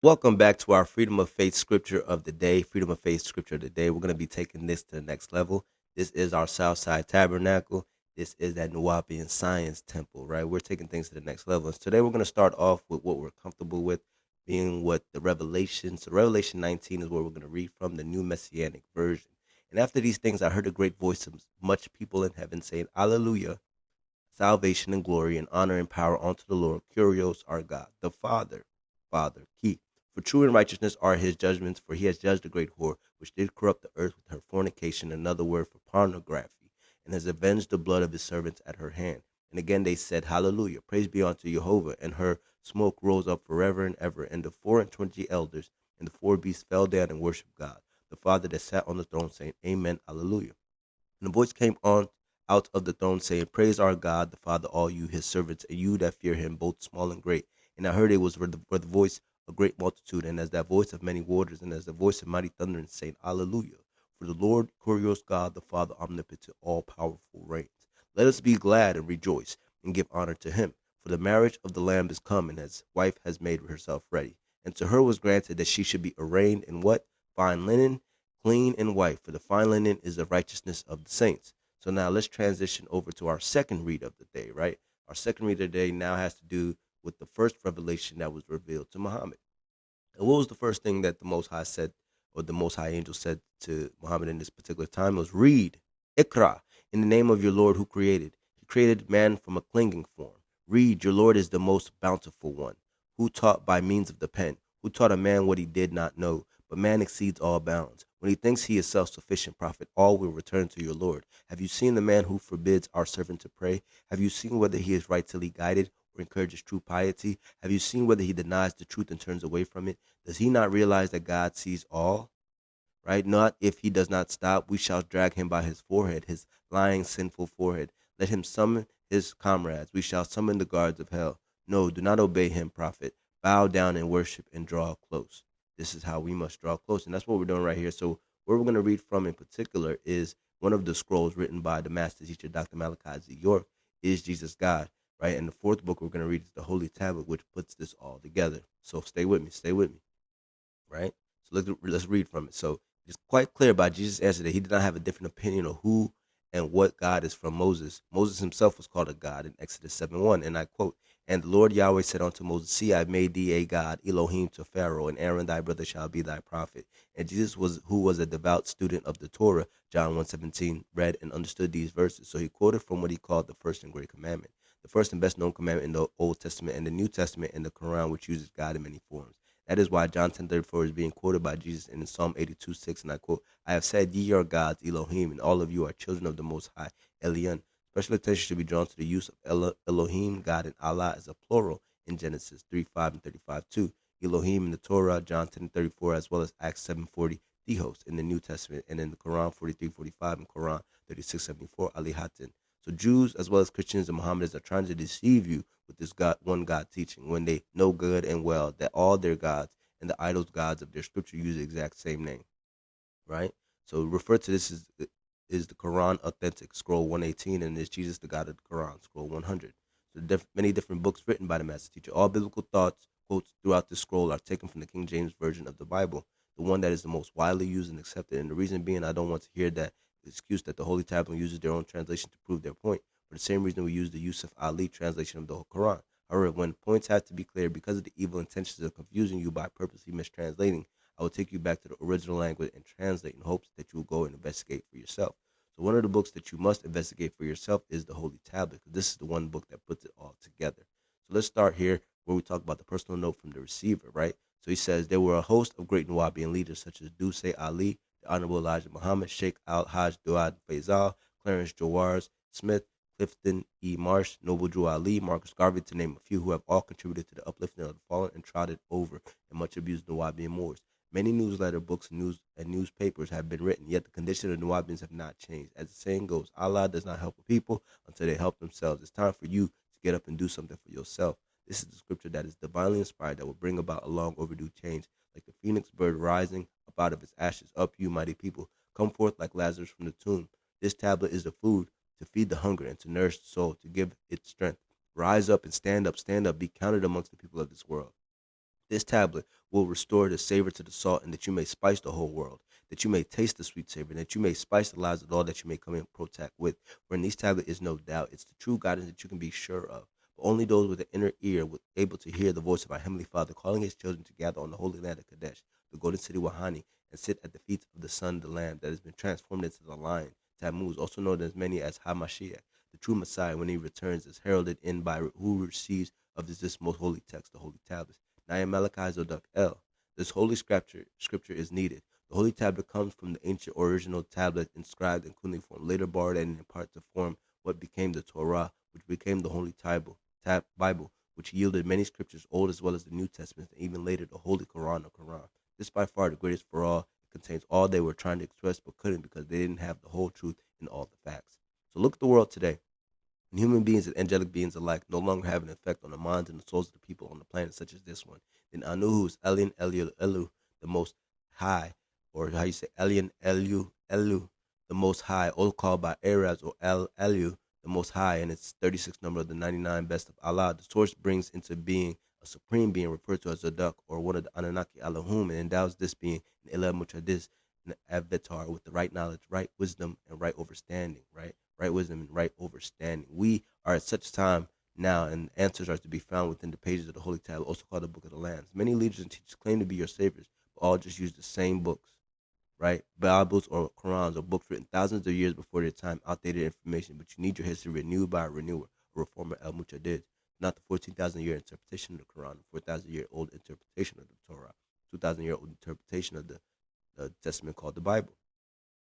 Welcome back to our Freedom of Faith scripture of the day. Freedom of Faith scripture of the day. We're going to be taking this to the next level. This is our Southside Tabernacle. This is that Nubian Science Temple, right? We're taking things to the next level. And today we're going to start off with what we're comfortable with, being what the Revelation. So Revelation 19 is where we're going to read from the New Messianic Version. And after these things, I heard a great voice of much people in heaven saying, Alleluia, salvation and glory and honor and power unto the Lord, Kyrios our God, the Father, Key. For true and righteousness are his judgments, for he has judged the great whore, which did corrupt the earth with her fornication, another word for pornography, and has avenged the blood of his servants at her hand. And again they said, Hallelujah, praise be unto Jehovah. And her smoke rose up forever and ever. And the 24 elders and the four beasts fell down and worshipped God, the Father that sat on the throne, saying, Amen, Hallelujah. And the voice came on out of the throne, saying, Praise our God, the Father, all you his servants, and you that fear him, both small and great. And I heard it was for the voice of great multitude, and as that voice of many waters, and as the voice of mighty thunder, and saying, Alleluia. For the Lord, glorious God, the Father, omnipotent, all powerful, reigns. Let us be glad and rejoice, and give honor to him. For the marriage of the Lamb is come, and his wife has made herself ready. And to her was granted that she should be arrayed in what? Fine linen, clean and white, for the fine linen is the righteousness of the saints. So now let's transition over to our second read of the day, right? Our second read of the day now has to do with the first revelation that was revealed to Muhammad. And what was the first thing that the Most High said, or the Most High angel said to Muhammad in this particular time? It was read, Ikra, in the name of your Lord who created. He created man from a clinging form. Read, your Lord is the most bountiful one, who taught by means of the pen, who taught a man what he did not know. But man exceeds all bounds. When he thinks he is self sufficient, prophet, all will return to your Lord. Have you seen the man who forbids our servant to pray? Have you seen whether he is rightly guided or encourages true piety? Have you seen whether he denies the truth and turns away from it? Does he not realize that God sees all? Right? Not if he does not stop, we shall drag him by his forehead, his lying, sinful forehead. Let him summon his comrades. We shall summon the guards of hell. No, do not obey him, prophet. Bow down and worship and draw close. This is how we must draw close. And that's what we're doing right here. So, where we're going to read from in particular is one of the scrolls written by the master teacher, Dr. Malachi Z. York, Is Jesus God? Right? And the fourth book we're going to read is the Holy Tablet, which puts this all together. So, stay with me, right? So let's read from it. So it's quite clear by Jesus' answer that he did not have a different opinion of who and what God is from Moses. Moses himself was called a God in Exodus 7:1, and I quote, And the Lord Yahweh said unto Moses, See, I have made thee a God, Elohim to Pharaoh, and Aaron thy brother shall be thy prophet. And Jesus was who was a devout student of the Torah, John 1:17, read and understood these verses. So he quoted from what he called the first and great commandment, the first and best known commandment in the Old Testament and the New Testament and the Quran, which uses God in many forms. That is why John 10:34 is being quoted by Jesus in Psalm 82:6, and I quote, I have said, Ye are gods, Elohim, and all of you are children of the Most High, Elion. Special attention should be drawn to the use of Elohim, God, and Allah as a plural in Genesis 3:5 and 35 too. Elohim in the Torah, John 10:34, as well as Acts 7:40, Theos in the New Testament, and in the Quran 43:45 and Quran 36:74, Alihatin. So Jews as well as Christians and Mohammedans are trying to deceive you with this God, one God teaching when they know good and well that all their gods and the idols gods of their scripture use the exact same name, right? So refer to this as is the Quran authentic, scroll 118, and is Jesus the God of the Quran, scroll 100. So many different books written by the master teacher. All biblical thoughts, quotes throughout this scroll are taken from the King James Version of the Bible, the one that is the most widely used and accepted. And the reason being, I don't want to hear that excuse that the Holy Tablet uses their own translation to prove their point. For the same reason we use the Yusuf Ali translation of the Quran. However, when points have to be clear because of the evil intentions of confusing you by purposely mistranslating, I will take you back to the original language and translate in hopes that you will go and investigate for yourself. So one of the books that you must investigate for yourself is the Holy Tablet. This is the one book that puts it all together. So let's start here where we talk about the personal note from the receiver, right? So he says there were a host of great Nubian leaders such as Duse Ali, the Honorable Elijah Muhammad, Sheikh Al-Hajj Duad Faisal, Clarence Jawars Smith, Clifton E. Marsh, Noble Drew Ali, Marcus Garvey, to name a few, who have all contributed to the uplifting of the fallen and trodden over and much abused Nubian Moors. Many newsletter books and newspapers have been written, yet the condition of the Nubians have not changed. As the saying goes, Allah does not help a people until they help themselves. It's time for you to get up and do something for yourself. This is the scripture that is divinely inspired that will bring about a long overdue change, like the phoenix bird rising up out of its ashes. Up, you mighty people, come forth like Lazarus from the tomb. This tablet is the food to feed the hunger and to nourish the soul, to give it strength. Rise up and stand up, be counted amongst the people of this world. This tablet will restore the savor to the salt, and that you may spice the whole world, that you may taste the sweet savor, and that you may spice the lives of all that you may come in contact with. For in these tablets is no doubt. It's the true guidance that you can be sure of. But only those with an inner ear were able to hear the voice of our Heavenly Father calling His children to gather on the holy land of Kadesh, the golden city Wahani, and sit at the feet of the Son, the Lamb that has been transformed into the Lion, Tammuz, also known as many as Hamashiach, the true Messiah, when He returns, is heralded in by who receives of this most holy text, the holy tablets. Naya Malachi Zodok El. This holy scripture is needed. The holy tablet comes from the ancient original tablet inscribed in cuneiform, later borrowed and in part to form what became the Torah, which became the Holy Bible, which yielded many scriptures, Old as well as the New Testament, and even later the Holy Quran or Quran. This by far the greatest for all. It contains all they were trying to express but couldn't because they didn't have the whole truth and all the facts. So look at the world today. And human beings and angelic beings alike no longer have an effect on the minds and the souls of the people on the planet, such as this one. Then Anu, who is Elian Elu, the most high, or how you say Elian Elu, the most high, also called by Arabs or Elu, the most high, and its 36th number of the 99 best of Allah. The source brings into being a supreme being referred to as Zadok, or one of the Anunnaki Elohim, and endows this being an Ilah Muchadis, an avatar with the right knowledge, right wisdom, and right understanding, right wisdom and right understanding. We are at such time now, and answers are to be found within the pages of the Holy Tablet, also called the Book of the Lambs. Many leaders and teachers claim to be your saviors, but all just use the same books, right? Bibles or Qurans or books written thousands of years before their time, outdated information, but you need your history renewed by a renewer, a reformer, El Mujaddid, not the 14,000 year interpretation of the Quran, the 4,000 year old interpretation of the Torah, 2,000 year old interpretation of the Testament called the Bible.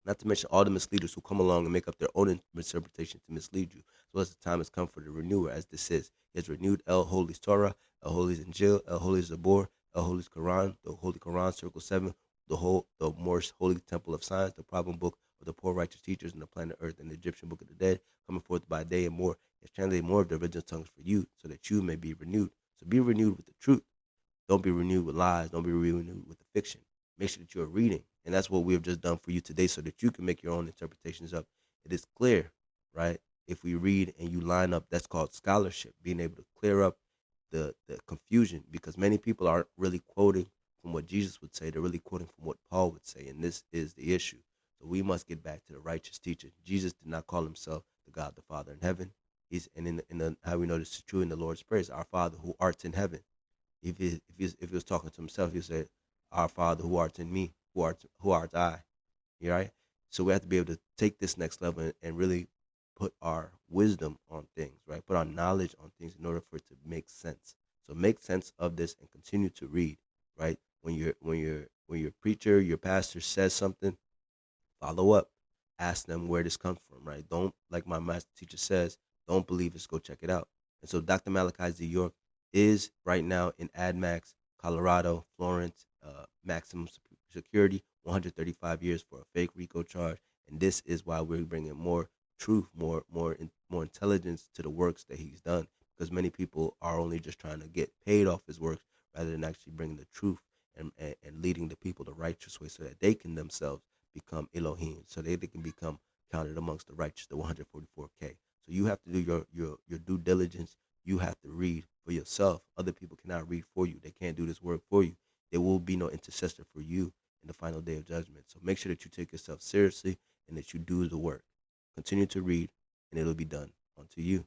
Not to mention all the misleaders who come along and make up their own interpretation to mislead you, as well as the time has come for the renewer, as this is. He has renewed El Holy's Torah, El Holy's Injil, El Holy's Zabur, El Holy's Quran, the Holy Quran, Circle 7, the Morse Holy Temple of Science, the Problem Book of the Poor Righteous Teachers, and the Planet Earth, and the Egyptian Book of the Dead, coming forth by day and more. He has translated more of the original tongues for you, so that you may be renewed. So be renewed with the truth. Don't be renewed with lies. Don't be renewed with the fiction. Make sure that you're reading. And that's what we have just done for you today so that you can make your own interpretations up. It is clear, right? If we read and you line up, that's called scholarship, being able to clear up the confusion, because many people aren't really quoting from what Jesus would say. They're really quoting from what Paul would say. And this is the issue. So we must get back to the righteous teaching. Jesus did not call himself the God the Father in heaven. He's and in the how we know this is true in the Lord's Prayer, our Father who art in heaven. If he was talking to himself, he said, "Our Father who art in me, who art I." You right? So we have to be able to take this next level and really put our wisdom on things, right? Put our knowledge on things in order for it to make sense. So make sense of this and continue to read, right? When your preacher, your pastor says something, follow up. Ask them where this comes from, right? Don't, like my master teacher says, don't believe this, go check it out. And so Dr. Malachi Z. York is right now in AdMax, Colorado, Florence, maximum security, 135 years for a fake RICO charge. And this is why we're bringing more truth, more intelligence to the works that he's done, because many people are only just trying to get paid off his works rather than actually bringing the truth and leading the people the righteous way so that they can themselves become Elohim, so they can become counted amongst the righteous, the 144K. So you have to do your due diligence. You have to read for yourself. Other people cannot read for you. They can't do this work for you. There will be no intercessor for you in the final day of judgment. So make sure that you take yourself seriously and that you do the work. Continue to read, and it'll be done unto you.